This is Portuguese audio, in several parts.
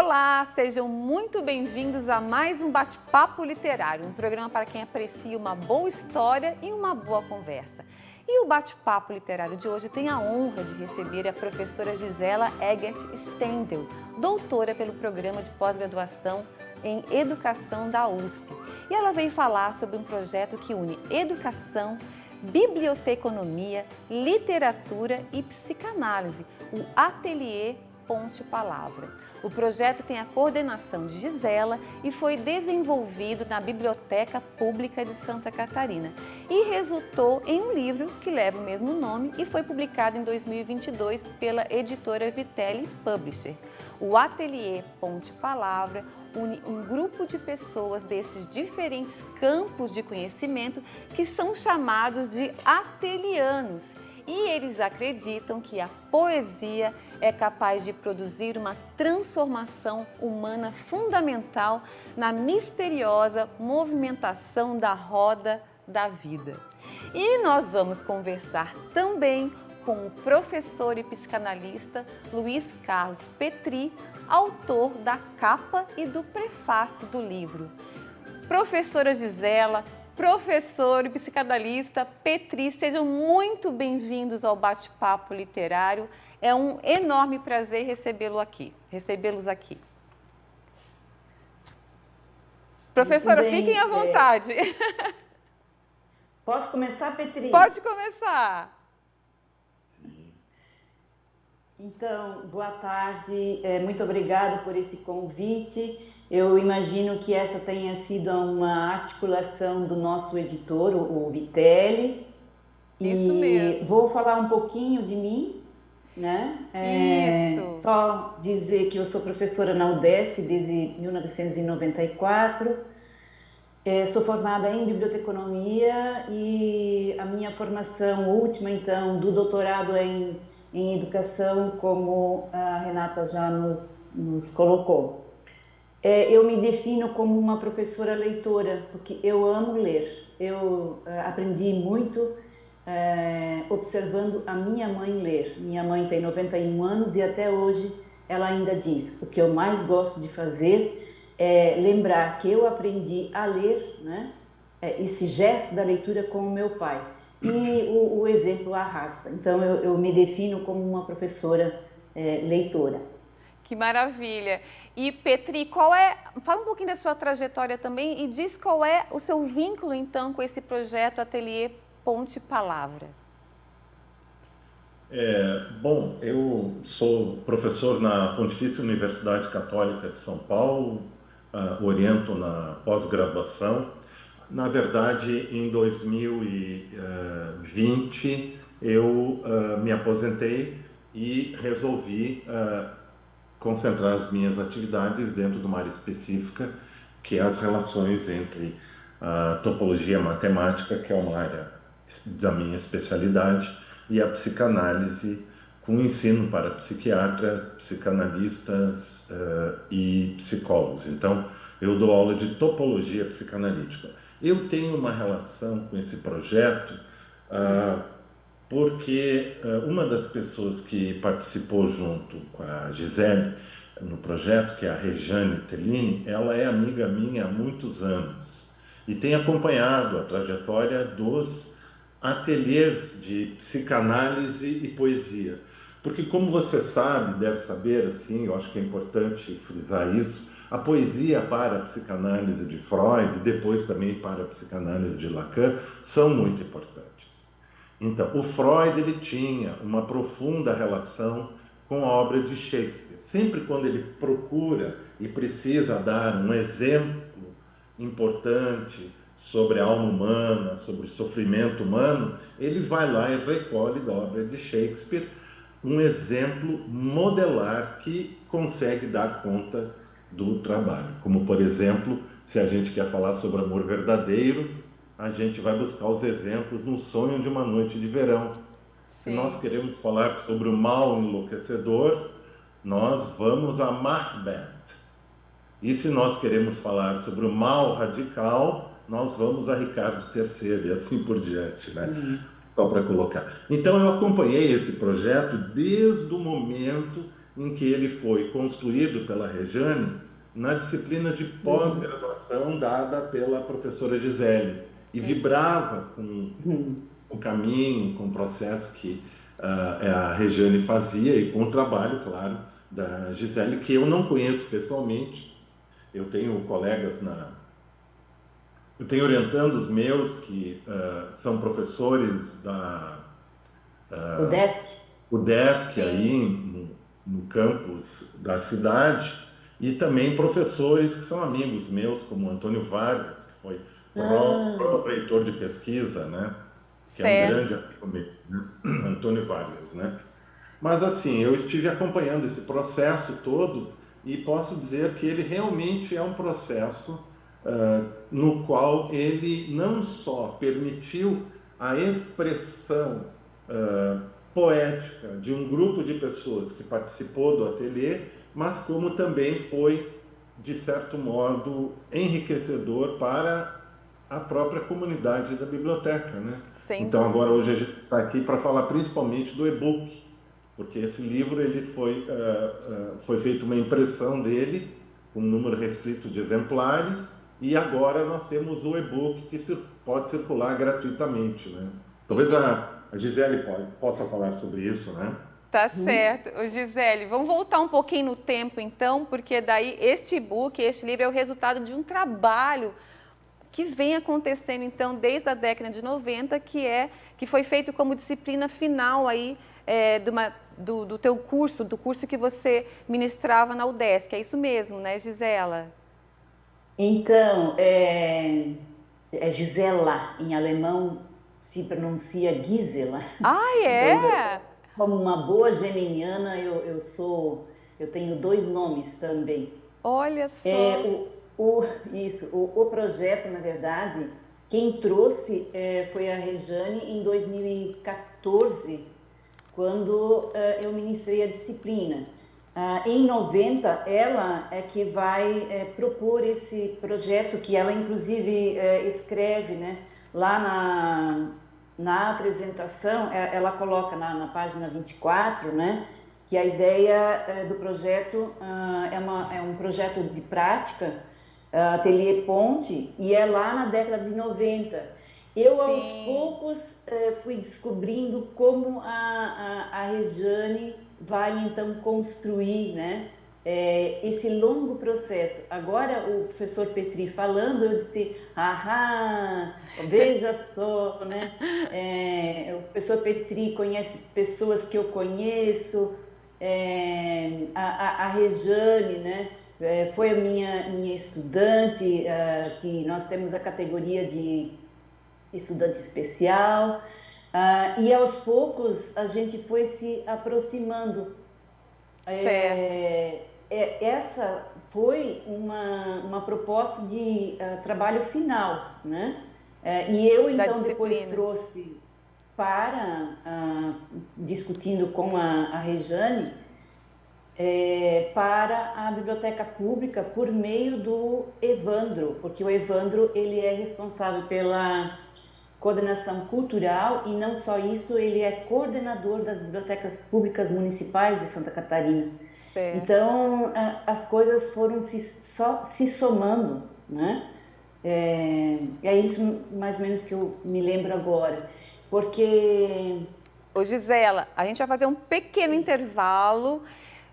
Olá, sejam muito bem-vindos a mais um Bate-Papo Literário, um programa para quem aprecia uma boa história e uma boa conversa. E o Bate-Papo Literário de hoje tem a honra de receber a professora Gisela Egert Stendel, doutora pelo Programa de Pós-Graduação em Educação da USP. E ela vem falar sobre um projeto que une educação, biblioteconomia, literatura e psicanálise, o Ateliê Ponte Palavra. O projeto tem a coordenação de Gisela e foi desenvolvido na Biblioteca Pública de Santa Catarina e resultou em um livro que leva o mesmo nome e foi publicado em 2022 pela editora Vitelli Publisher. O Ateliê Ponte Palavra une um grupo de pessoas desses diferentes campos de conhecimento que são chamados de atelianos. E eles acreditam que a poesia é capaz de produzir uma transformação humana fundamental na misteriosa movimentação da roda da vida. E nós vamos conversar também com o professor e psicanalista Luiz Carlos Petri, autor da capa e do prefácio do livro. Professora Gisela, professor e psicanalista Petri, sejam muito bem-vindos ao Bate-Papo Literário. É um enorme prazer recebê-los aqui. Professora, fiquem à vontade. Posso começar, Petri? Pode começar. Sim. Então, boa tarde. Muito obrigada por esse convite. Eu imagino que essa tenha sido uma articulação do nosso editor, o Vitelli. Isso mesmo. Vou falar um pouquinho de mim, né? Isso. Só dizer que eu sou professora na UDESP desde 1994. Sou formada em biblioteconomia e a minha formação última, então, do doutorado em educação, como a Renata já nos colocou. Eu me defino como uma professora leitora, porque eu amo ler. Eu aprendi muito observando a minha mãe ler. Minha mãe tem 91 anos e até hoje ela ainda diz: o que eu mais gosto de fazer é lembrar que eu aprendi a ler, né? Esse gesto da leitura com o meu pai. E o exemplo arrasta. Então eu me defino como uma professora leitora. Que maravilha! E Petri, fala um pouquinho da sua trajetória também e diz qual é o seu vínculo então com esse projeto Ateliê Ponte Palavra. Bom, eu sou professor na Pontifícia Universidade Católica de São Paulo, oriento na pós-graduação. Na verdade, em 2020, eu me aposentei e resolvi concentrar as minhas atividades dentro de uma área específica, que é as relações entre a topologia matemática, que é uma área da minha especialidade, e a psicanálise, com ensino para psiquiatras, psicanalistas e psicólogos. Então, eu dou aula de topologia psicanalítica. Eu tenho uma relação com esse projeto porque uma das pessoas que participou junto com a Gisele no projeto, que é a Rejane Tellini, ela é amiga minha há muitos anos e tem acompanhado a trajetória dos ateliês de psicanálise e poesia. Porque, como você sabe, deve saber, assim, eu acho que é importante frisar isso, a poesia para a psicanálise de Freud, depois também para a psicanálise de Lacan, são muito importantes. Então, o Freud ele tinha uma profunda relação com a obra de Shakespeare. Sempre quando ele procura e precisa dar um exemplo importante sobre a alma humana, sobre o sofrimento humano, ele vai lá e recolhe da obra de Shakespeare um exemplo modelar que consegue dar conta do trabalho. Como, por exemplo, se a gente quer falar sobre amor verdadeiro, a gente vai buscar os exemplos no Sonho de uma Noite de Verão. Se nós queremos falar sobre o mal enlouquecedor, nós vamos a Macbeth. E se nós queremos falar sobre o mal radical, nós vamos a Ricardo III e assim por diante, né? Só para colocar. Então eu acompanhei esse projeto desde o momento em que ele foi construído pela Rejane na disciplina de pós-graduação dada pela professora Gisele, e vibrava com o caminho, com o processo que a Rejane fazia e com o trabalho, claro, da Gisele, que eu não conheço pessoalmente. Eu tenho colegas eu tenho orientandos meus que são professores da UDESC. UDESC aí no campus da cidade, e também professores que são amigos meus, como Antônio Vargas, que foi pró-reitor de pesquisa, né? Que é um grande amigo meu, né? Antônio Vargas, né? Mas assim, eu estive acompanhando esse processo todo e posso dizer que ele realmente é um processo no qual ele não só permitiu a expressão poética de um grupo de pessoas que participou do ateliê, mas como também foi, de certo modo, enriquecedor para a própria comunidade da biblioteca, né? Então agora hoje a gente está aqui para falar principalmente do e-book, porque esse livro ele foi feita uma impressão dele, com um número restrito de exemplares, e agora nós temos o e-book que pode circular gratuitamente, né? Talvez a Gisele possa falar sobre isso, né? Tá certo. Ô, Gisele, vamos voltar um pouquinho no tempo então, porque daí este e-book, este livro é o resultado de um trabalho que vem acontecendo então desde a década de 90, que foi feito como disciplina final aí do teu curso, do curso que você ministrava na UDESC. É isso mesmo, né, Gisela? Então, Gisela, em alemão, se pronuncia Gisela. Ah, é? Então, como uma boa geminiana, eu tenho 2 nomes também. Olha só. O projeto, na verdade, quem trouxe foi a Rejane em 2014, quando eu ministrei a disciplina. Em 90, ela é que vai propor esse projeto, que ela inclusive escreve, né? Lá na apresentação, ela coloca na página 24, né? Que a ideia do projeto é um projeto de prática, Ateliê Ponte, e é lá na década de 90. Eu, aos poucos, fui descobrindo como a Rejane vai, então, construir, né, esse longo processo. Agora, o professor Petri falando, eu disse, veja só, né, o professor Petri conhece pessoas que eu conheço, a Rejane, né, foi a minha estudante, que nós temos a categoria de estudante especial, e aos poucos a gente foi se aproximando. Essa foi uma proposta de trabalho final, né? E eu então depois trouxe discutindo com a Rejane, para a biblioteca pública por meio do Evandro, porque o Evandro ele é responsável pela coordenação cultural e não só isso, ele é coordenador das bibliotecas públicas municipais de Santa Catarina. Certo. Então, as coisas foram se somando, né? É isso mais ou menos que eu me lembro agora, porque... Ô Gisela, a gente vai fazer um pequeno intervalo,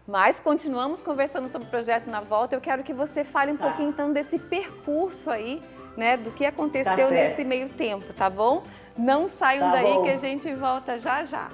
mas continuamos conversando sobre o projeto na volta. Eu quero que você fale um pouquinho então desse percurso aí, né, do que aconteceu nesse meio tempo, tá bom? Não saiam daí que a gente volta já já.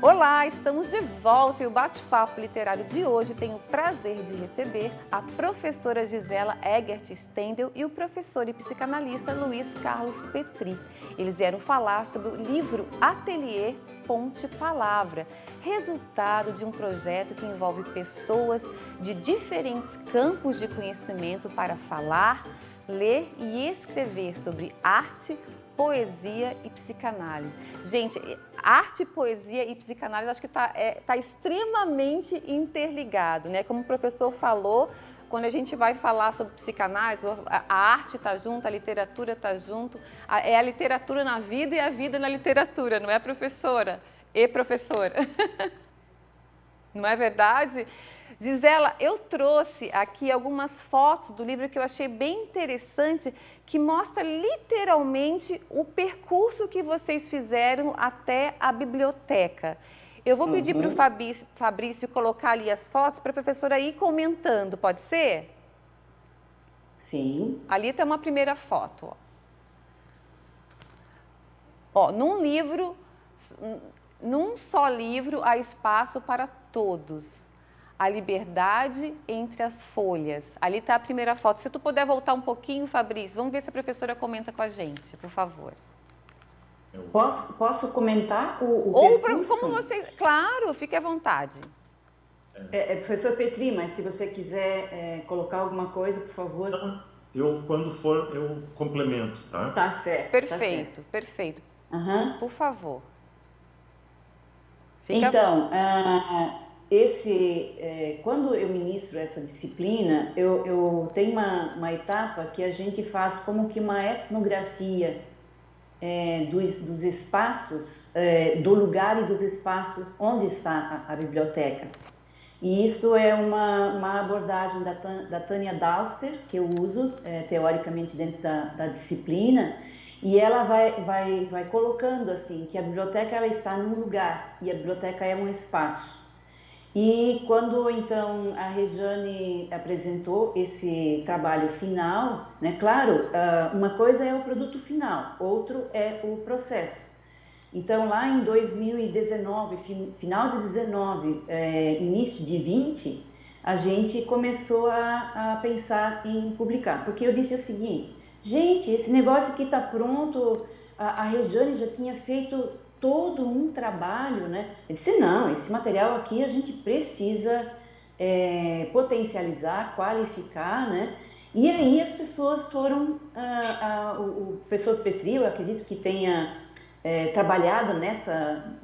Olá, estamos de volta e o bate-papo literário de hoje tem o prazer de receber a professora Gisela Egert Stendel e o professor e psicanalista Luiz Carlos Petri. Eles vieram falar sobre o livro Ateliê Ponte Palavra, resultado de um projeto que envolve pessoas de diferentes campos de conhecimento para falar, ler e escrever sobre arte, poesia e psicanálise. Gente, arte, poesia e psicanálise acho que tá extremamente interligado, né? Como o professor falou, quando a gente vai falar sobre psicanálise, a arte está junto, a literatura está junto, é a literatura na vida e a vida na literatura, não é, professora? E professora. Não é verdade? Gisela, eu trouxe aqui algumas fotos do livro que eu achei bem interessante, que mostra literalmente o percurso que vocês fizeram até a biblioteca. Eu vou pedir para o Fabrício colocar ali as fotos para a professora ir comentando, pode ser? Sim. Ali está uma primeira foto. Ó, num só livro há espaço para todos. A liberdade entre as folhas. Ali está a primeira foto. Se tu puder voltar um pouquinho, Fabrício, vamos ver se a professora comenta com a gente, por favor. Posso comentar o percurso? Como você... Claro, fique à vontade. Professor Petri, mas se você quiser colocar alguma coisa, por favor. Quando for, eu complemento, tá? Tá certo. Perfeito, tá certo. perfeito. Por favor. Então, quando eu ministro essa disciplina, eu tenho uma etapa que a gente faz como que uma etnografia dos espaços, do lugar e dos espaços onde está a biblioteca. E isto é uma abordagem da Tânia Dalster, que eu uso teoricamente dentro da disciplina, e ela vai colocando assim que a biblioteca ela está num lugar e a biblioteca é um espaço. E quando então a Rejane apresentou esse trabalho final, né, claro, uma coisa é o produto final, outro é o processo. Então lá em 2019, final de 19, início de 20, a gente começou a pensar em publicar, porque eu disse o seguinte: gente, esse negócio aqui está pronto, a Rejane já tinha feito todo um trabalho, né? Eu disse, não, esse material aqui a gente precisa potencializar, qualificar, né? E aí as pessoas foram, o professor Petri, eu acredito que tenha trabalhado nessa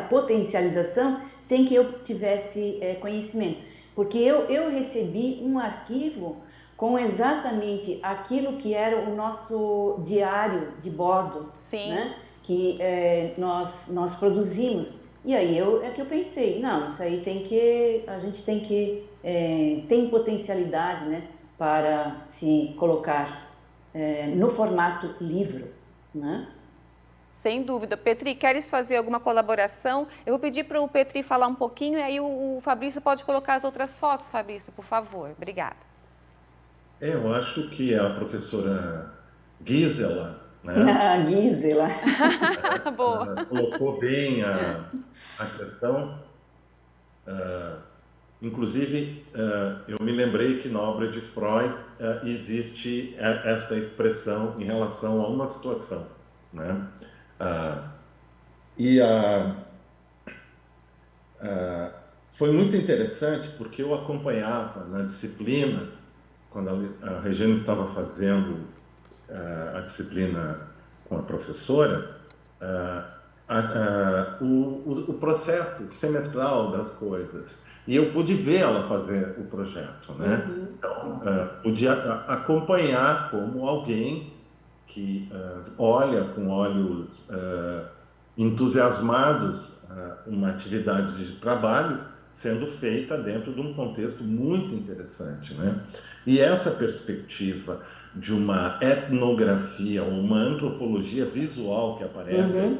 potencialização sem que eu tivesse conhecimento, porque eu recebi um arquivo com exatamente aquilo que era o nosso diário de bordo, Sim. Né? Que nós produzimos. E aí eu pensei, não, isso aí a gente tem potencialidade, né, para se colocar no formato livro, né? Sem dúvida. Petri, queres fazer alguma colaboração? Eu vou pedir para o Petri falar um pouquinho e aí o Fabrício pode colocar as outras fotos, Fabrício, por favor. Obrigada. Eu acho que a professora Gisela, né? Gisela. Boa. Colocou bem a questão. Inclusive, eu me lembrei que na obra de Freud existe esta expressão em relação a uma situação, né? Foi muito interessante porque eu acompanhava na disciplina, quando a Regina estava fazendo a disciplina com a professora, o processo semestral das coisas. E eu pude ver ela fazer o projeto, né? Então, podia acompanhar como alguém que olha com olhos entusiasmados uma atividade de trabalho sendo feita dentro de um contexto muito interessante, né? E essa perspectiva de uma etnografia, uma antropologia visual que aparece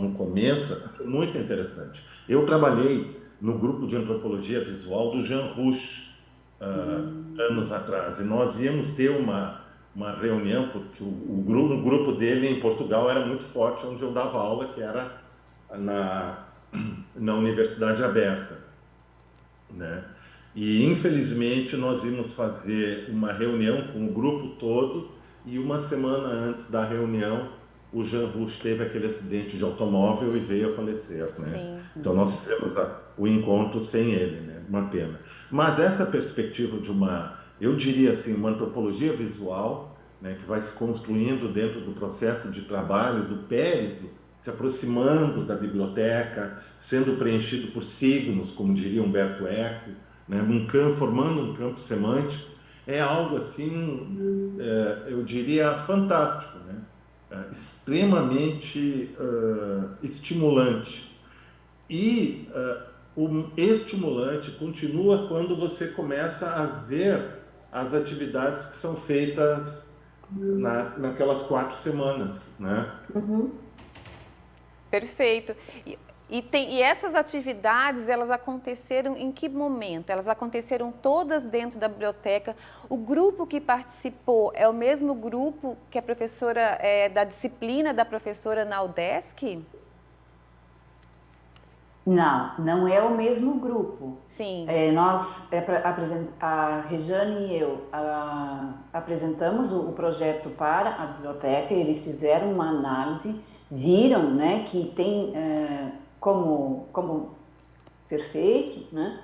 no começo, é muito interessante. Eu trabalhei no grupo de antropologia visual do Jean Rouch, anos atrás, e nós íamos ter uma reunião, porque o grupo dele em Portugal era muito forte, onde eu dava aula, que era na Universidade Aberta, né? E infelizmente nós íamos fazer uma reunião com o grupo todo e uma semana antes da reunião o Jean Rouch teve aquele acidente de automóvel e veio a falecer, né? Então nós fizemos o encontro sem ele, né? Uma pena. Mas essa perspectiva de uma eu diria assim, uma antropologia visual, né, que vai se construindo dentro do processo de trabalho, do périplo, se aproximando da biblioteca, sendo preenchido por signos, como diria Humberto Eco, né, formando um campo semântico, é algo assim, eu diria, fantástico, né? Extremamente estimulante. E o estimulante continua quando você começa a ver as atividades que são feitas naquelas 4 semanas, né? Uhum. Perfeito. E essas atividades, elas aconteceram em que momento? Elas aconteceram todas dentro da biblioteca. O grupo que participou é o mesmo grupo que a professora, da disciplina da professora na UDESC? Não, não é o mesmo grupo. Sim. A Rejane e eu apresentamos o projeto para a biblioteca, eles fizeram uma análise, viram, né, que tem como ser feito, né?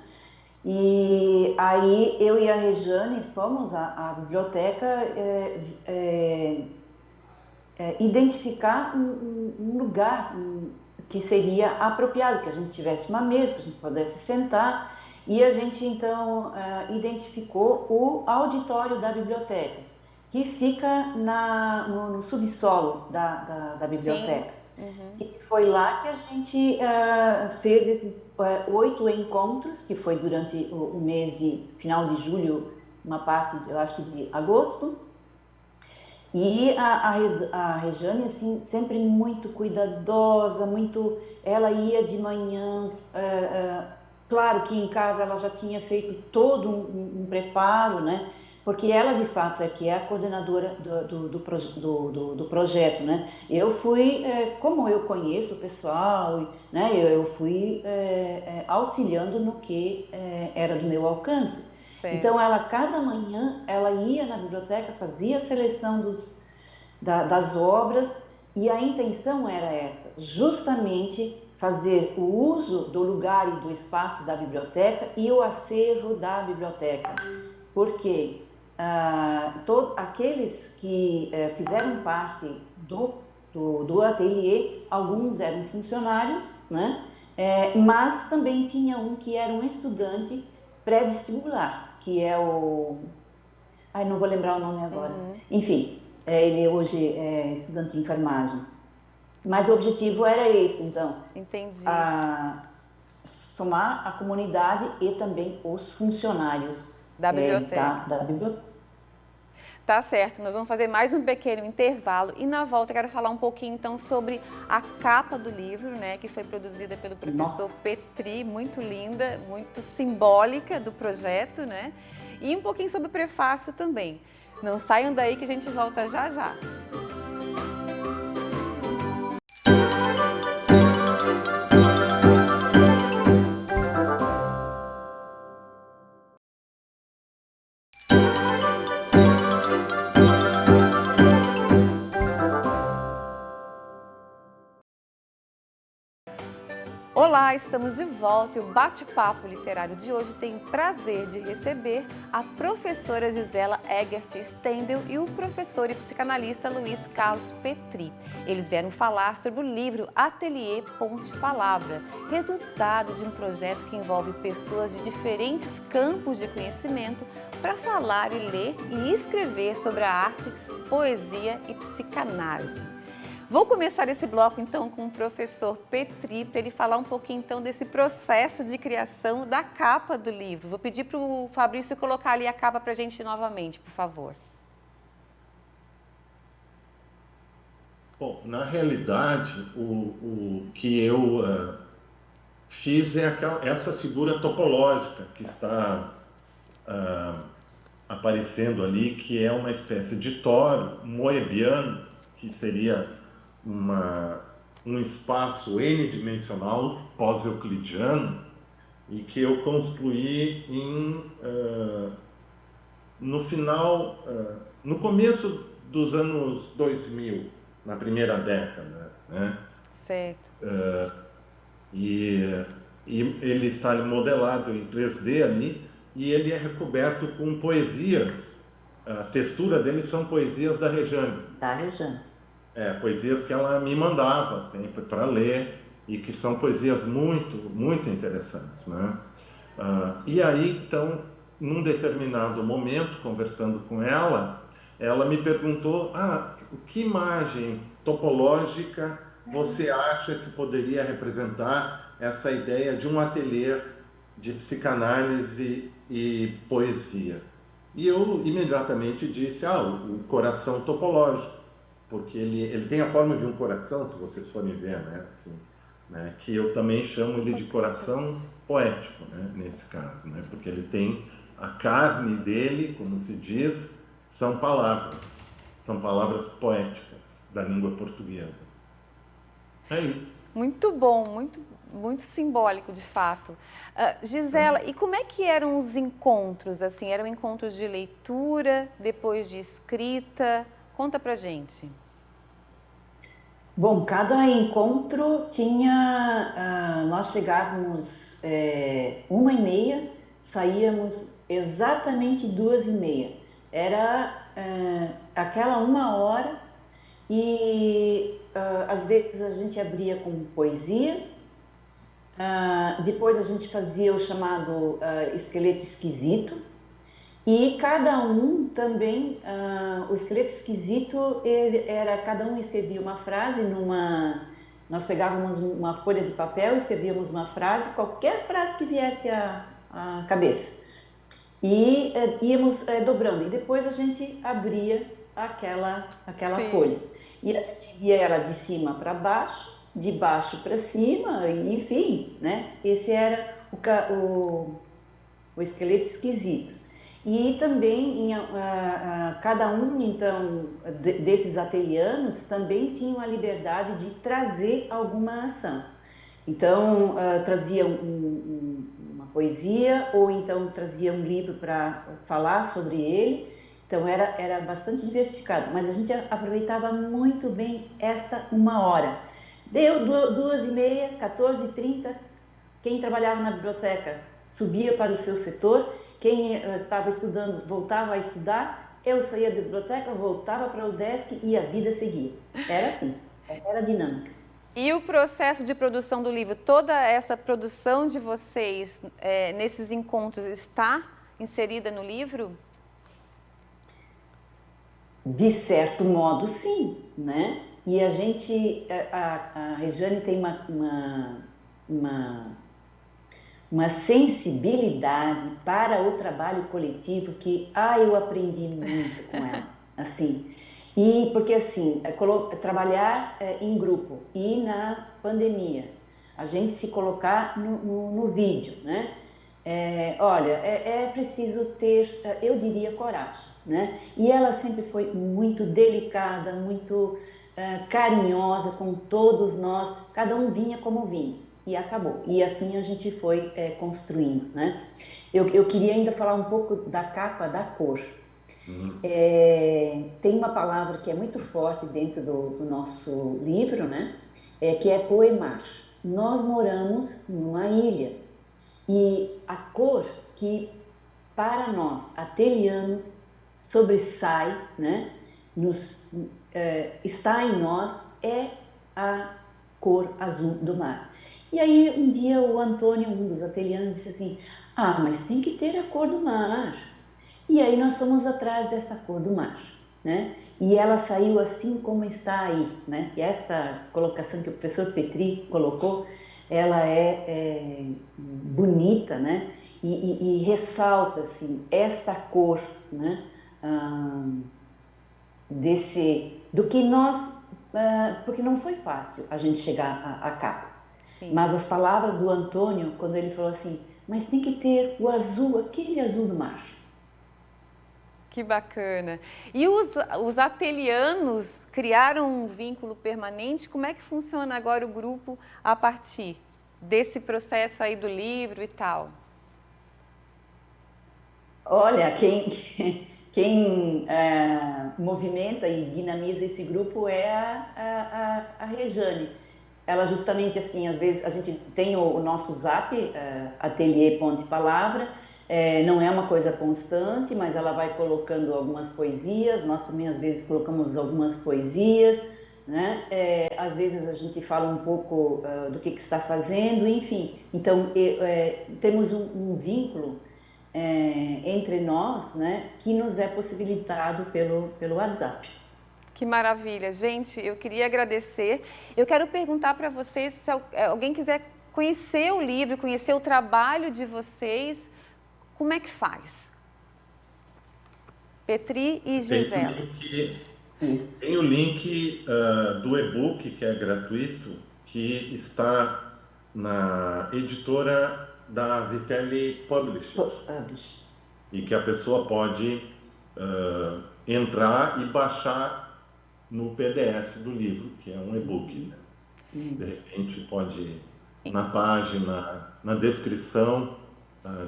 E aí eu e a Rejane fomos à biblioteca identificar um lugar que seria apropriado, que a gente tivesse uma mesa, que a gente pudesse sentar, e a gente então identificou o auditório da biblioteca, que fica no subsolo da Sim. biblioteca. E foi lá que a gente fez esses 8 encontros, que foi durante o mês de final de julho, uma parte, eu acho que de agosto. E a Rejane, assim, sempre muito cuidadosa, ela ia de manhã, claro que em casa ela já tinha feito todo um preparo, né? Porque ela, de fato, é que é a coordenadora do projeto, né? Eu fui, como eu conheço o pessoal, né? Eu fui auxiliando no que era do meu alcance. Certo. Então, ela, cada manhã, ela ia na biblioteca, fazia a seleção das obras, e a intenção era essa, justamente fazer o uso do lugar e do espaço da biblioteca e o acervo da biblioteca. Porque aqueles que fizeram parte do ateliê, alguns eram funcionários, né? Mas também tinha um que era um estudante pré-vestibular, que é o... Ai, não vou lembrar o nome agora. Enfim, ele hoje é estudante de enfermagem. Mas o objetivo era esse, então. Entendi. Somar a comunidade e também os funcionários Da biblioteca. da biblioteca. Tá certo, nós vamos fazer mais um pequeno intervalo e na volta eu quero falar um pouquinho então sobre a capa do livro, né, que foi produzida pelo professor Petri, muito linda, muito simbólica do projeto, né, e um pouquinho sobre o prefácio também. Não saiam daí que a gente volta já já. Olá, estamos de volta e o bate-papo literário de hoje tem o prazer de receber a professora Gisela Egert Stendel e o professor e psicanalista Luiz Carlos Petri. Eles vieram falar sobre o livro Ateliê Ponte Palavra, resultado de um projeto que envolve pessoas de diferentes campos de conhecimento para falar e ler e escrever sobre a arte, poesia e psicanálise. Vou começar esse bloco então com o professor Petri para ele falar um pouquinho então desse processo de criação da capa do livro. Vou pedir para o Fabrício colocar ali a capa para a gente novamente, por favor. Bom, na realidade, o que eu fiz é essa figura topológica que está aparecendo ali, que é uma espécie de tório moebiano, que seria um espaço n-dimensional pós-euclidiano e que eu construí no começo dos anos 2000, na primeira década, né? Certo. E ele está modelado em 3D ali, e ele é recoberto com poesias. A textura dele são poesias da Rejane. Da Rejane. Poesias que ela me mandava sempre para ler e que são poesias muito, muito interessantes, né? E aí, então, num determinado momento, conversando com ela, ela me perguntou: que imagem topológica você acha que poderia representar essa ideia de um ateliê de psicanálise e poesia? E eu imediatamente disse: o coração topológico, porque ele tem a forma de um coração, se vocês forem ver, né? Assim, né? Que eu também chamo ele de coração poético, né? Nesse caso, né? Porque ele tem a carne dele, como se diz, são palavras poéticas da língua portuguesa. É isso. Muito bom, muito, muito simbólico, de fato. Gisela, e como é que eram os encontros? Assim, eram encontros de leitura, depois de escrita? Conta pra gente. Bom, cada encontro tinha, nós chegávamos 1h30, saíamos exatamente 2h30. Era aquela 1 hora e às vezes a gente abria com poesia, depois a gente fazia o chamado esqueleto esquisito. E cada um também, o esqueleto esquisito, cada um escrevia uma frase nós pegávamos uma folha de papel, escrevíamos uma frase, qualquer frase que viesse à cabeça. E íamos dobrando, e depois a gente abria aquela folha. E a gente via ela de cima para baixo, de baixo para cima, enfim, né? Esse era o esqueleto esquisito. E também cada um, então, desses atelianos também tinham a liberdade de trazer alguma ação. Então, trazia uma poesia ou então trazia um livro para falar sobre ele. Então, era bastante diversificado, mas a gente aproveitava muito bem esta 1 hora. Deu 2h30, 14h30, quem trabalhava na biblioteca subia para o seu setor. Quem estava estudando voltava a estudar, eu saía da biblioteca, voltava para o desk e a vida seguia. Era assim, essa era a dinâmica. E o processo de produção do livro, toda essa produção de vocês nesses encontros está inserida no livro? De certo modo, sim, né? E a gente, a Rejane tem uma sensibilidade para o trabalho coletivo que eu aprendi muito com ela, assim. E porque assim, trabalhar em grupo e na pandemia, a gente se colocar no vídeo, né? Olha, é preciso ter, eu diria, coragem, né? E ela sempre foi muito delicada, muito carinhosa com todos nós, cada um vinha como vinha. E acabou. E assim a gente foi construindo, né? Eu queria ainda falar um pouco da capa, da cor. Tem uma palavra que é muito forte dentro do nosso livro, né? Que é poemar. Nós moramos numa ilha e a cor que para nós, atelianos, sobressai, né? Está em nós é a cor azul do mar. E aí um dia o Antônio, um dos atelianos, disse assim: mas tem que ter a cor do mar. E aí nós fomos atrás dessa cor do mar, né? E ela saiu assim como está aí, né? E essa colocação que o professor Petri colocou, ela é bonita, né? E ressalta assim esta cor, né? Do que nós, porque não foi fácil a gente chegar à capa. Sim. Mas as palavras do Antônio, quando ele falou assim, mas tem que ter o azul, aquele azul do mar. Que bacana. E os atelianos criaram um vínculo permanente? Como é que funciona agora o grupo a partir desse processo aí do livro e tal? Olha, quem movimenta e dinamiza esse grupo é a Rejane. Ela justamente assim, às vezes a gente tem o nosso zap, Ateliê Ponte Palavra, Não é uma coisa constante, mas ela vai colocando algumas poesias, nós também às vezes colocamos algumas poesias, né? Às vezes a gente fala um pouco do que está fazendo, enfim. Então, temos um vínculo entre nós, né, que nos é possibilitado pelo WhatsApp. Que maravilha. Gente, eu queria agradecer. Eu quero perguntar para vocês, se alguém quiser conhecer o livro, conhecer o trabalho de vocês, como é que faz? Petri e Gisela. Tem o link do e-book, que é gratuito, que está na editora da Vitelli Publishers. E que a pessoa pode entrar e baixar no PDF do livro, que é um e-book. Né? De repente pode, na página, na descrição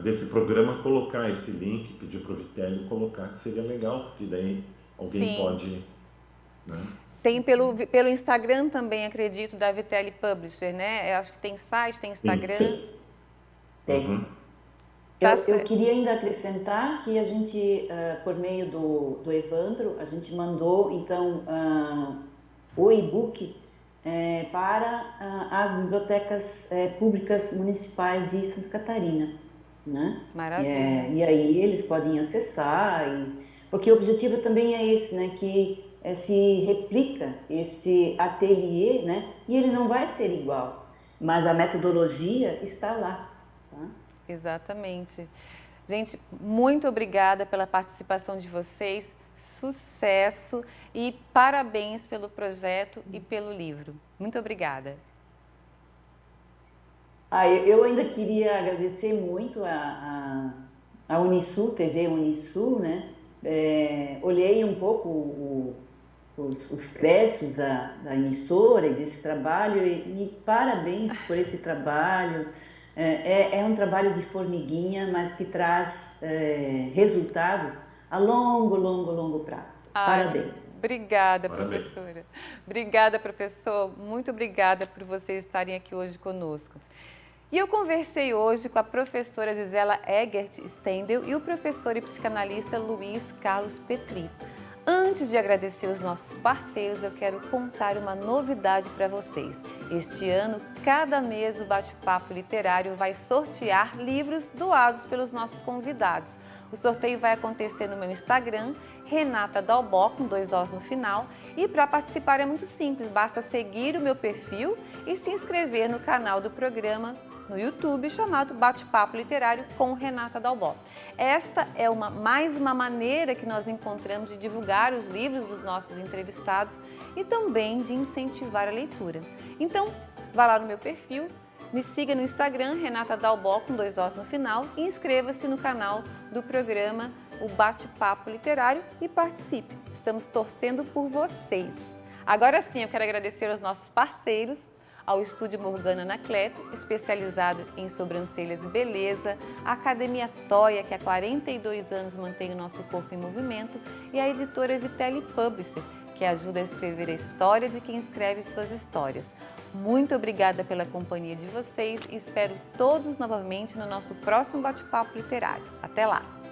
desse programa, colocar esse link, pedir para o Vitelli colocar, que seria legal, porque daí alguém pode... Né? Tem pelo Instagram também, acredito, da Vitelli Publisher, né? Eu acho que tem site, tem Instagram. Sim. Tem. Uhum. Eu queria ainda acrescentar que a gente, por meio do Evandro, a gente mandou, então, o e-book para as bibliotecas públicas municipais de Santa Catarina, né? Maravilha. E aí eles podem acessar, porque o objetivo também é esse, né? Que se replica esse ateliê, né? E ele não vai ser igual, mas a metodologia está lá. Tá? Exatamente. Gente, muito obrigada pela participação de vocês, sucesso e parabéns pelo projeto e pelo livro. Muito obrigada. Eu ainda queria agradecer muito a Unisul, TV Unisul, né? Olhei um pouco os créditos da emissora e desse trabalho e parabéns por esse trabalho. É um trabalho de formiguinha, mas que traz resultados a longo prazo. Parabéns. Obrigada, professora. Obrigada, professor. Muito obrigada por vocês estarem aqui hoje conosco. E eu conversei hoje com a professora Gisela Egert Stendel e o professor e psicanalista Luiz Carlos Petri. Antes de agradecer os nossos parceiros, eu quero contar uma novidade para vocês. Este ano, cada mês o Bate-Papo Literário vai sortear livros doados pelos nossos convidados. O sorteio vai acontecer no meu Instagram, Renata Dalbó, com 2 Os no final. E para participar é muito simples, basta seguir o meu perfil e se inscrever no canal do programa no YouTube, chamado Bate-Papo Literário com Renata Dalbó. Esta é mais uma maneira que nós encontramos de divulgar os livros dos nossos entrevistados e também de incentivar a leitura. Então, vá lá no meu perfil, me siga no Instagram, Renata Dalbó, com 2 Os no final, e inscreva-se no canal do programa o Bate-Papo Literário e participe. Estamos torcendo por vocês. Agora sim, eu quero agradecer aos nossos parceiros, ao Estúdio Morgana Anacleto, especializado em sobrancelhas e beleza, a Academia Toia, que há 42 anos mantém o nosso corpo em movimento, e a editora Vitelli Publisher, que ajuda a escrever a história de quem escreve suas histórias. Muito obrigada pela companhia de vocês e espero todos novamente no nosso próximo Bate-Papo Literário. Até lá!